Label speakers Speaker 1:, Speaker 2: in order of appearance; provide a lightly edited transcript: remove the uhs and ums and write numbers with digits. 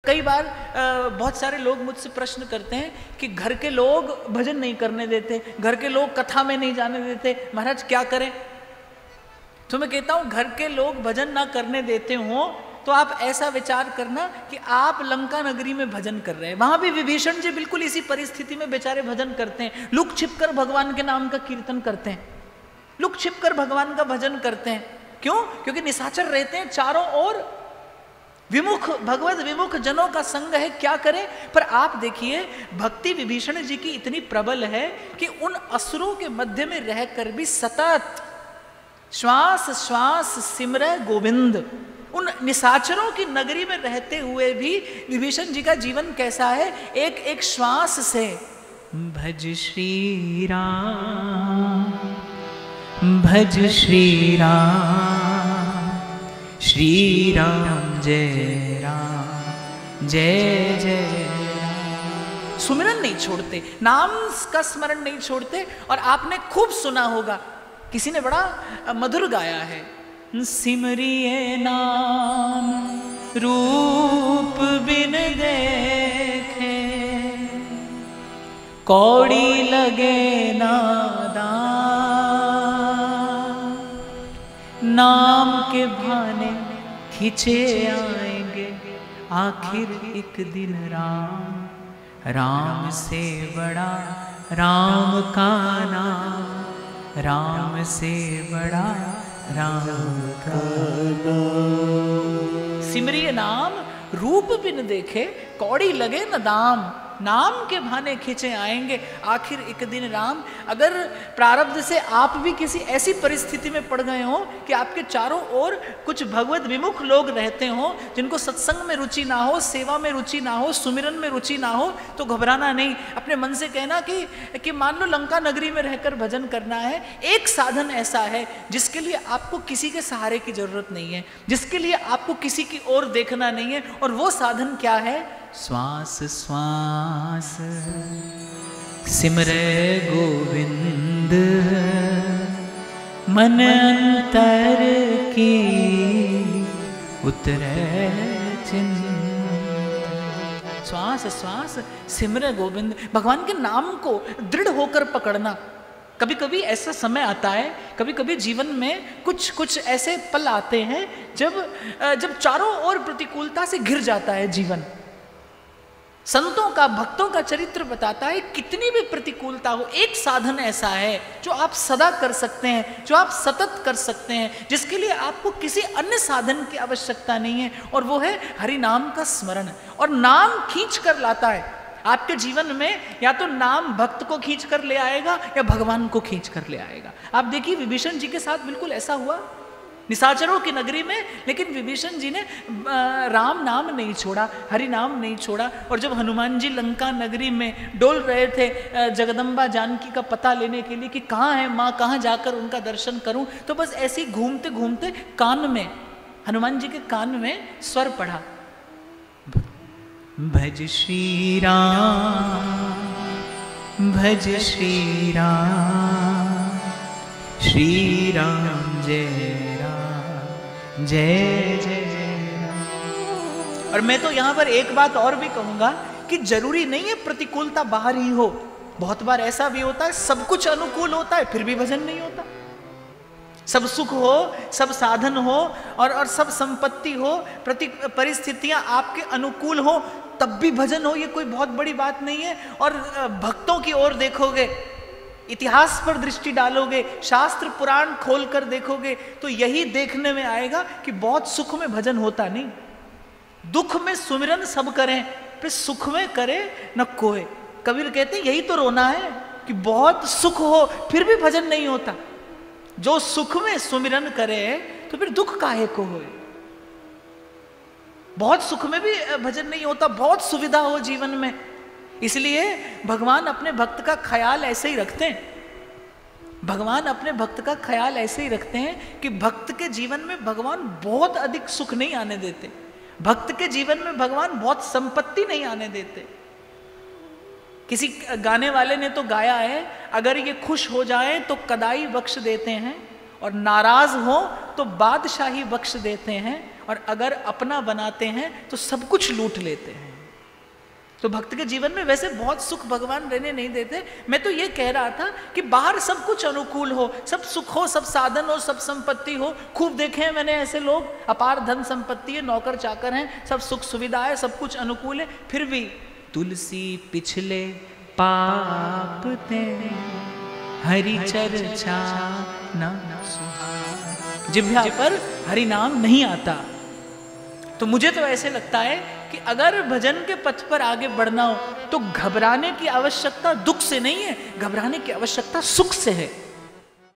Speaker 1: कई बार बहुत सारे लोग मुझसे प्रश्न करते हैं कि घर के लोग भजन नहीं करने देते, घर के लोग कथा में नहीं जाने देते, महाराज क्या करें? तो मैं कहता हूं घर के लोग भजन ना करने देते हो तो आप ऐसा विचार करना कि आप लंका नगरी में भजन कर रहे हैं। वहां भी विभीषण जी बिल्कुल इसी परिस्थिति में बेचारे भजन करते हैं, लुक छिपकर भगवान के नाम का कीर्तन करते हैं, लुक छिपकर भगवान का भजन करते हैं। क्यों? क्योंकि निशाचर रहते हैं चारों ओर, विमुख भगवत विमुख जनों का संग है, क्या करें? पर आप देखिए भक्ति विभीषण जी की इतनी प्रबल है कि उन असुरों के मध्य में रहकर भी सतत श्वास श्वास सिमरे गोविंद, उन निशाचरों की नगरी में रहते हुए भी विभीषण जी का जीवन कैसा है? एक एक श्वास से भज श्री राम, भज श्री राम, श्री राम जय राम, जय जय राम। सुमिरन नहीं छोड़ते, नाम का स्मरण नहीं छोड़ते। और आपने खूब सुना होगा, किसी ने बड़ा मधुर गाया है, सिमरिए नाम रूप बिन देखे, कौड़ी लगे नादान, नाम के भाने खिंचे आएंगे आखिर एक दिन राम, राम से बड़ा राम का नाम, राम से बड़ा राम का नाम। सिमरिए नाम रूप बिन देखे, कौड़ी लगे न दाम, नाम के भाने खींचे आएंगे आखिर एक दिन राम। अगर प्रारब्ध से आप भी किसी ऐसी परिस्थिति में पड़ गए हो कि आपके चारों ओर कुछ भगवत विमुख लोग रहते हो, जिनको सत्संग में रुचि ना हो, सेवा में रुचि ना हो, सुमिरन में रुचि ना हो, तो घबराना नहीं। अपने मन से कहना कि मान लो लंका नगरी में रहकर भजन करना है, एक साधन ऐसा है जिसके लिए आपको किसी के सहारे की जरूरत नहीं है, जिसके लिए आपको किसी की ओर देखना नहीं है। और वो साधन क्या है? श्वास श्वास सिमरे गोविंद, मन अंतर की उतरे चिंता। श्वास श्वास सिमरे गोविंद, भगवान के नाम को दृढ़ होकर पकड़ना। कभी कभी ऐसा समय आता है, कभी कभी जीवन में कुछ ऐसे पल आते हैं जब चारों ओर प्रतिकूलता से घिर जाता है जीवन। संतों का, भक्तों का चरित्र बताता है कितनी भी प्रतिकूलता हो, एक साधन ऐसा है जो आप सदा कर सकते हैं, जो आप सतत कर सकते हैं, जिसके लिए आपको किसी अन्य साधन की आवश्यकता नहीं है, और वो है हरि नाम का स्मरण। और नाम खींच कर लाता है आपके जीवन में, या तो नाम भक्त को खींच कर ले आएगा या भगवान को खींच कर ले आएगा। आप देखिए विभीषण जी के साथ बिल्कुल ऐसा हुआ निशाचरों की नगरी में, लेकिन विभीषण जी ने राम नाम नहीं छोड़ा, हरि नाम नहीं छोड़ा। और जब हनुमान जी लंका नगरी में डोल रहे थे जगदम्बा जानकी का पता लेने के लिए कि कहाँ है माँ, कहाँ जाकर उनका दर्शन करूं, तो बस ऐसे ही घूमते घूमते कान में, हनुमान जी के कान में स्वर पड़ा, भज श्री राम, भज श्री राम, श्री राम जय जय जय राम। और मैं तो यहां पर एक बात और भी कहूंगा कि जरूरी नहीं है प्रतिकूलता बाहर ही हो। बहुत बार ऐसा भी होता है सब कुछ अनुकूल होता है फिर भी भजन नहीं होता, सब सुख हो, सब साधन हो और सब संपत्ति हो, परिस्थितियां आपके अनुकूल हो, तब भी भजन हो, ये कोई बहुत बड़ी बात नहीं है। और भक्तों की ओर देखोगे, इतिहास पर दृष्टि डालोगे, शास्त्र पुराण खोलकर देखोगे, तो यही देखने में आएगा कि बहुत सुख में भजन होता नहीं। दुख में सुमिरन सब करें, फिर सुख में करे न कोय। कबीर कहते हैं यही तो रोना है कि बहुत सुख हो फिर भी भजन नहीं होता। जो सुख में सुमिरन करे तो फिर दुख काहे को होए। बहुत सुख में भी भजन नहीं होता, बहुत सुविधा हो जीवन में, इसलिए भगवान अपने भक्त का ख्याल ऐसे ही रखते हैं। भगवान अपने भक्त का ख्याल ऐसे ही रखते हैं कि भक्त के जीवन में भगवान बहुत अधिक सुख नहीं आने देते, भक्त के जीवन में भगवान बहुत संपत्ति नहीं आने देते। किसी गाने वाले ने तो गाया है, अगर ये खुश हो जाए तो कदाई बख्श देते हैं, और नाराज हो तो बादशाही बख्श देते हैं, और अगर अपना बनाते हैं तो सब कुछ लूट लेते हैं। तो भक्त के जीवन में वैसे बहुत सुख भगवान रहने नहीं देते। मैं तो ये कह रहा था कि बाहर सब कुछ अनुकूल हो, सब सुख हो, सब साधन हो, सब संपत्ति हो। खूब देखे हैं मैंने ऐसे लोग, अपार धन संपत्ति है, नौकर चाकर हैं, सब सुख सुविधा है, सब कुछ अनुकूल है, फिर भी तुलसी पिछले पाप ते हरि चर्चा न सुहाए। जिह्वा पर हरि नाम नहीं आता। तो मुझे तो ऐसे लगता है कि अगर भजन के पथ पर आगे बढ़ना हो तो घबराने की आवश्यकता दुख से नहीं है, घबराने की आवश्यकता सुख से है।